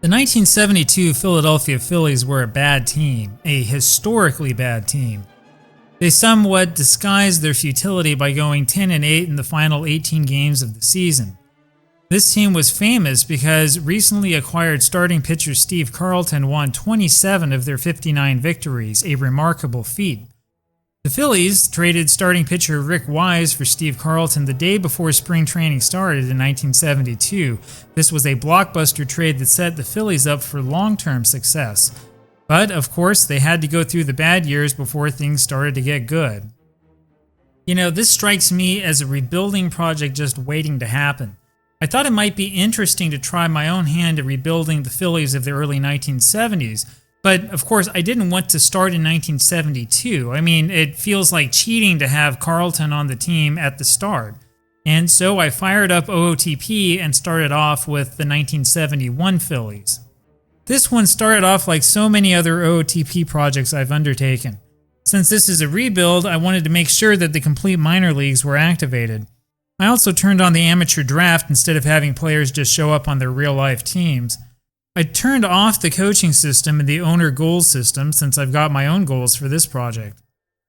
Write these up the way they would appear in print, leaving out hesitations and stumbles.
The 1972 Philadelphia Phillies were a bad team, a historically bad team. They somewhat disguised their futility by going 10-8 in the final 18 games of the season. This team was famous because recently acquired starting pitcher Steve Carlton won 27 of their 59 victories, a remarkable feat. The Phillies traded starting pitcher Rick Wise for Steve Carlton the day before spring training started in 1972. This was a blockbuster trade that set the Phillies up for long-term success. But, of course, they had to go through the bad years before things started to get good. This strikes me as a rebuilding project just waiting to happen. I thought it might be interesting to try my own hand at rebuilding the Phillies of the early 1970s. But, of course, I didn't want to start in 1972. It feels like cheating to have Carlton on the team at the start. And so I fired up OOTP and started off with the 1971 Phillies. This one started off like so many other OOTP projects I've undertaken. Since this is a rebuild, I wanted to make sure that the complete minor leagues were activated. I also turned on the amateur draft instead of having players just show up on their real-life teams. I turned off the coaching system and the owner goals system since I've got my own goals for this project.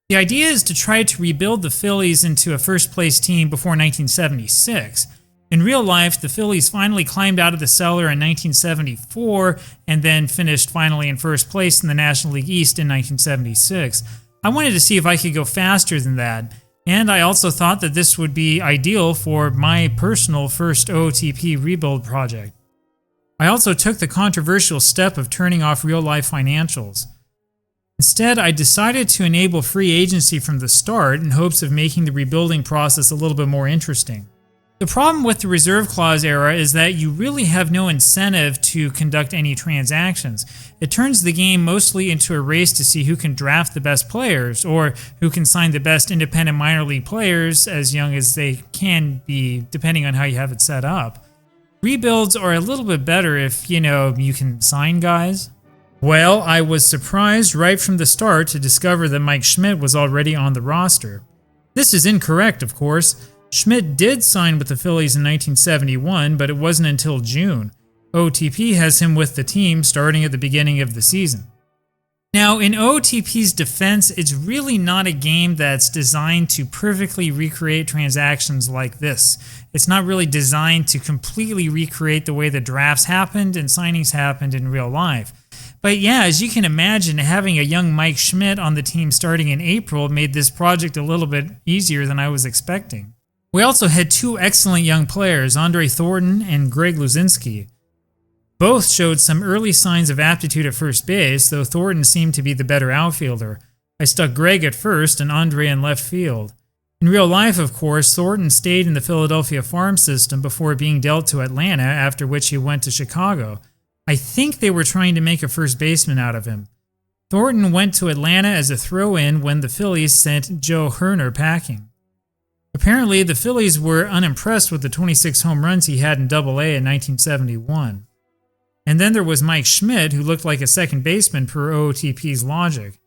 The idea is to try to rebuild the Phillies into a first-place team before 1976. In real life, the Phillies finally climbed out of the cellar in 1974 and then finished finally in first place in the National League East in 1976. I wanted to see if I could go faster than that, and I also thought that this would be ideal for my personal first OOTP rebuild project. I also took the controversial step of turning off real-life financials. Instead, I decided to enable free agency from the start in hopes of making the rebuilding process a little bit more interesting. The problem with the reserve clause era is that you really have no incentive to conduct any transactions. It turns the game mostly into a race to see who can draft the best players, or who can sign the best independent minor league players as young as they can be, depending on how you have it set up. Rebuilds are a little bit better if, you can sign guys. Well, I was surprised right from the start to discover that Mike Schmidt was already on the roster. This is incorrect, of course. Schmidt did sign with the Phillies in 1971, but it wasn't until June. OOTP has him with the team starting at the beginning of the season. Now, in OOTP's defense, it's really not a game that's designed to perfectly recreate transactions like this. It's not really designed to completely recreate the way the drafts happened and signings happened in real life. But yeah, as you can imagine, having a young Mike Schmidt on the team starting in April made this project a little bit easier than I was expecting. We also had two excellent young players, Andre Thornton and Greg Luzinski. Both showed some early signs of aptitude at first base, though Thornton seemed to be the better outfielder. I stuck Greg at first and Andre in left field. In real life, of course, Thornton stayed in the Philadelphia farm system before being dealt to Atlanta, after which he went to Chicago. I think they were trying to make a first baseman out of him. Thornton went to Atlanta as a throw-in when the Phillies sent Joe Herner packing. Apparently, the Phillies were unimpressed with the 26 home runs he had in Double-A in 1971. And then there was Mike Schmidt, who looked like a second baseman per OOTP's logic.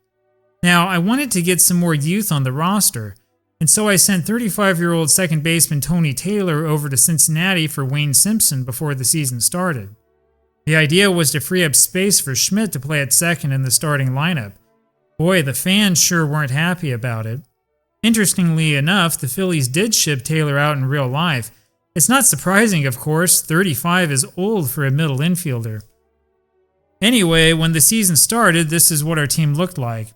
Now, I wanted to get some more youth on the roster, and so I sent 35-year-old second baseman Tony Taylor over to Cincinnati for Wayne Simpson before the season started. The idea was to free up space for Schmidt to play at second in the starting lineup. Boy, the fans sure weren't happy about it. Interestingly enough, the Phillies did ship Taylor out in real life. It's not surprising, of course. 35 is old for a middle infielder. Anyway, when the season started, this is what our team looked like.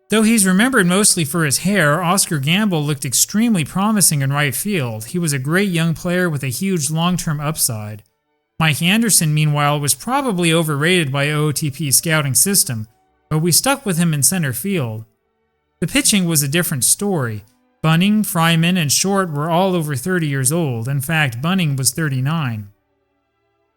Though he's remembered mostly for his hair, Oscar Gamble looked extremely promising in right field. He was a great young player with a huge long-term upside. Mike Anderson, meanwhile, was probably overrated by OOTP's scouting system, but we stuck with him in center field. The pitching was a different story. Bunning, Fryman, and Short were all over 30 years old. In fact, Bunning was 39.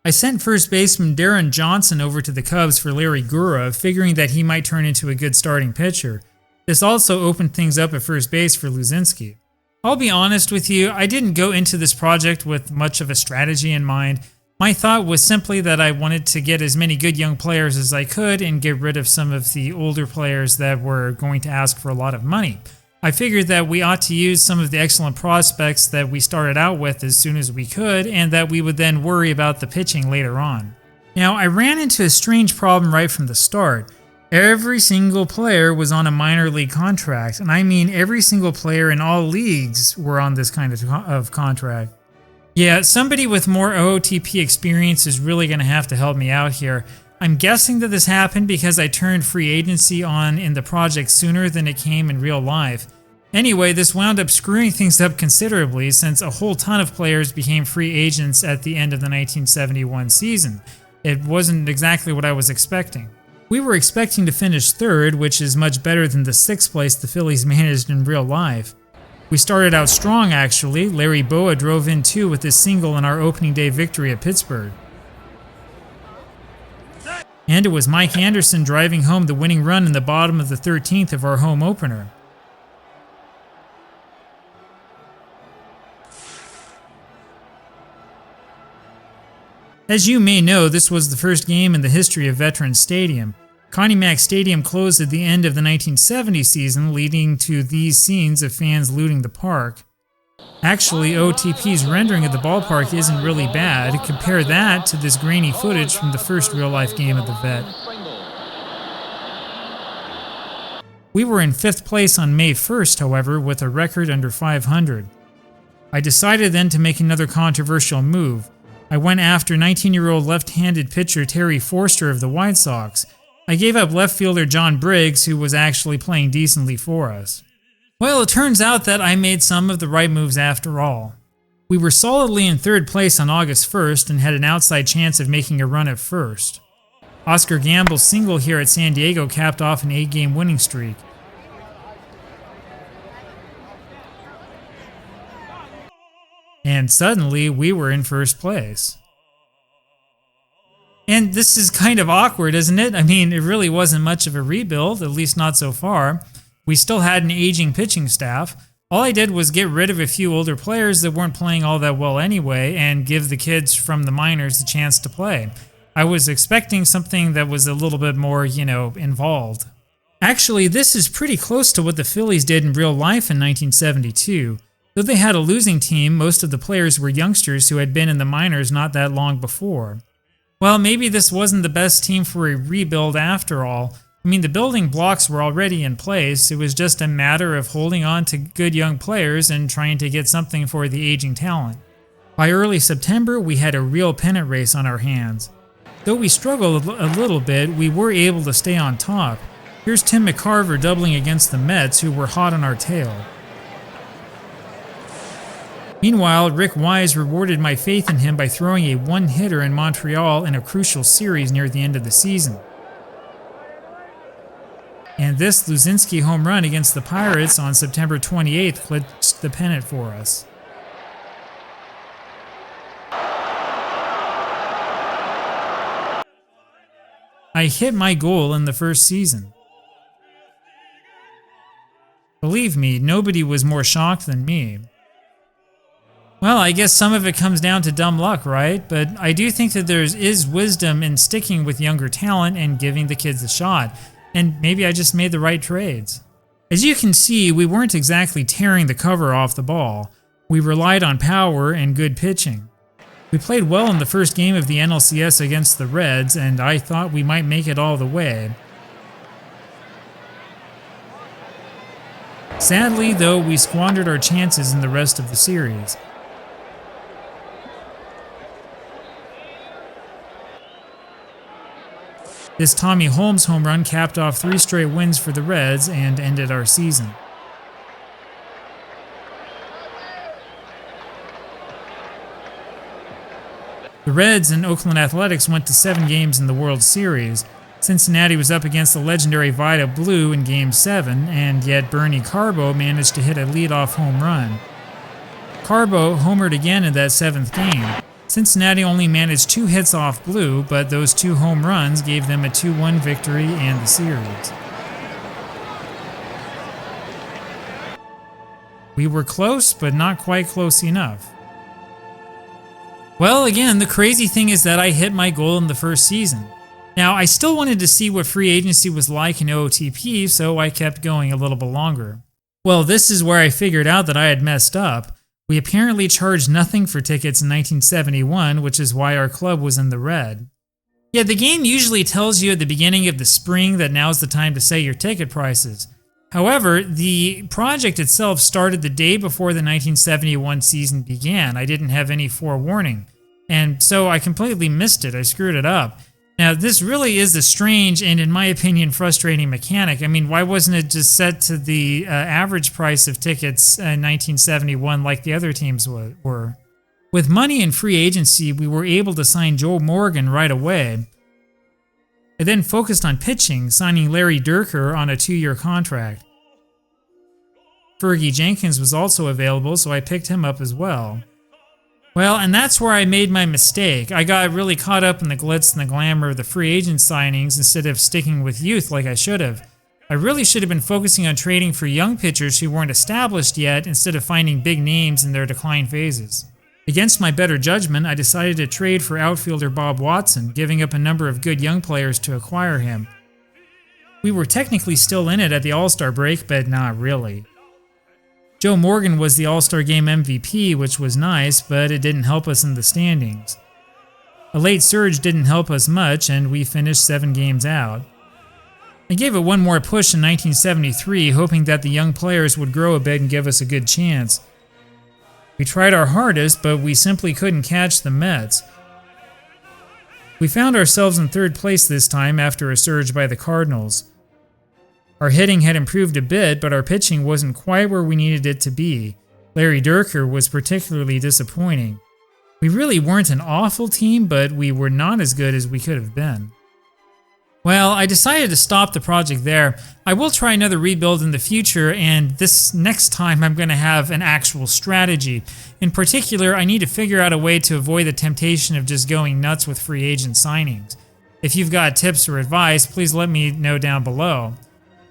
I sent first baseman Darren Johnson over to the Cubs for Larry Gura, figuring that he might turn into a good starting pitcher. This also opened things up at first base for Luzinski. I'll be honest with you, I didn't go into this project with much of a strategy in mind. My thought was simply that I wanted to get as many good young players as I could and get rid of some of the older players that were going to ask for a lot of money. I figured that we ought to use some of the excellent prospects that we started out with as soon as we could, and that we would then worry about the pitching later on. Now, I ran into a strange problem right from the start. Every single player was on a minor league contract, and I mean every single player in all leagues were on this kind of contract. Yeah, somebody with more OOTP experience is really going to have to help me out here. I'm guessing that this happened because I turned free agency on in the project sooner than it came in real life. Anyway, this wound up screwing things up considerably since a whole ton of players became free agents at the end of the 1971 season. It wasn't exactly what I was expecting. We were expecting to finish third, which is much better than the 6th place the Phillies managed in real life. We started out strong actually. Larry Boa drove in 2 with his single in our opening day victory at Pittsburgh. And it was Mike Anderson driving home the winning run in the bottom of the 13th of our home opener. As you may know, this was the first game in the history of Veterans Stadium. Connie Mack Stadium closed at the end of the 1970 season, leading to these scenes of fans looting the park. Actually, OTP's rendering of the ballpark isn't really bad. Compare that to this grainy footage from the first real-life game of the Vet. We were in 5th place on May 1st, however, with a record under 500. I decided then to make another controversial move. I went after 19-year-old left-handed pitcher Terry Forster of the White Sox. I gave up left fielder John Briggs, who was actually playing decently for us. Well, it turns out that I made some of the right moves after all. We were solidly in 3rd place on August 1st and had an outside chance of making a run at first. Oscar Gamble's single here at San Diego capped off an 8-game winning streak. And suddenly, we were in 1st place. And this is kind of awkward, isn't it? I mean, it really wasn't much of a rebuild, at least not so far. We still had an aging pitching staff. All I did was get rid of a few older players that weren't playing all that well anyway, and give the kids from the minors a chance to play. I was expecting something that was a little bit more, involved. Actually, this is pretty close to what the Phillies did in real life in 1972. Though they had a losing team, most of the players were youngsters who had been in the minors not that long before. Well, maybe this wasn't the best team for a rebuild after all. I mean, the building blocks were already in place. It was just a matter of holding on to good young players and trying to get something for the aging talent. By early September, we had a real pennant race on our hands. Though we struggled a little bit, we were able to stay on top. Here's Tim McCarver doubling against the Mets, who were hot on our tail. Meanwhile, Rick Wise rewarded my faith in him by throwing a one-hitter in Montreal in a crucial series near the end of the season. And this Luzinski home run against the Pirates on September 28th clinched the pennant for us. I hit my goal in the first season. Believe me, nobody was more shocked than me. Well, I guess some of it comes down to dumb luck, right? But I do think that there is wisdom in sticking with younger talent and giving the kids a shot. And maybe I just made the right trades. As you can see, we weren't exactly tearing the cover off the ball. We relied on power and good pitching. We played well in the first game of the NLCS against the Reds, and I thought we might make it all the way. Sadly, though, we squandered our chances in the rest of the series. This Tommy Holmes home run capped off 3 straight wins for the Reds and ended our season. The Reds and Oakland Athletics went to 7 games in the World Series. Cincinnati was up against the legendary Vida Blue in Game 7, and yet Bernie Carbo managed to hit a leadoff home run. Carbo homered again in that 7th game. Cincinnati only managed 2 hits off Blue, but those 2 home runs gave them a 2-1 victory and the series. We were close, but not quite close enough. Well, again, the crazy thing is that I hit my goal in the first season. Now, I still wanted to see what free agency was like in OOTP, so I kept going a little bit longer. Well, this is where I figured out that I had messed up. We apparently charged nothing for tickets in 1971, which is why our club was in the red. Yeah, the game usually tells you at the beginning of the spring that now's the time to set your ticket prices. However, the project itself started the day before the 1971 season began. I didn't have any forewarning, and so I completely missed it. I screwed it up. Now, this really is a strange and, in my opinion, frustrating mechanic. I mean, why wasn't it just set to the average price of tickets in 1971 like the other teams were? With money and free agency, we were able to sign Joe Morgan right away. I then focused on pitching, signing Larry Dierker on a 2-year contract. Fergie Jenkins was also available, so I picked him up as well. Well, and that's where I made my mistake. I got really caught up in the glitz and the glamour of the free agent signings instead of sticking with youth like I should have. I really should have been focusing on trading for young pitchers who weren't established yet instead of finding big names in their decline phases. Against my better judgment, I decided to trade for outfielder Bob Watson, giving up a number of good young players to acquire him. We were technically still in it at the All-Star break, but not really. Joe Morgan was the All-Star Game MVP, which was nice, but it didn't help us in the standings. A late surge didn't help us much, and we finished 7 games out. I gave it one more push in 1973, hoping that the young players would grow a bit and give us a good chance. We tried our hardest, but we simply couldn't catch the Mets. We found ourselves in 3rd place this time after a surge by the Cardinals. Our hitting had improved a bit, but our pitching wasn't quite where we needed it to be. Larry Dierker was particularly disappointing. We really weren't an awful team, but we were not as good as we could have been. Well, I decided to stop the project there. I will try another rebuild in the future, and this next time I'm going to have an actual strategy. In particular, I need to figure out a way to avoid the temptation of just going nuts with free agent signings. If you've got tips or advice, please let me know down below.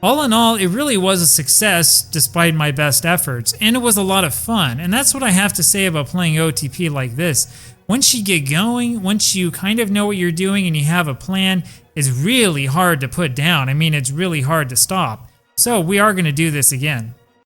All in all, it really was a success despite my best efforts, and it was a lot of fun, and that's what I have to say about playing OTP like this. Once you get going, once you kind of know what you're doing and you have a plan, it's really hard to put down. I mean, it's really hard to stop. So we are going to do this again.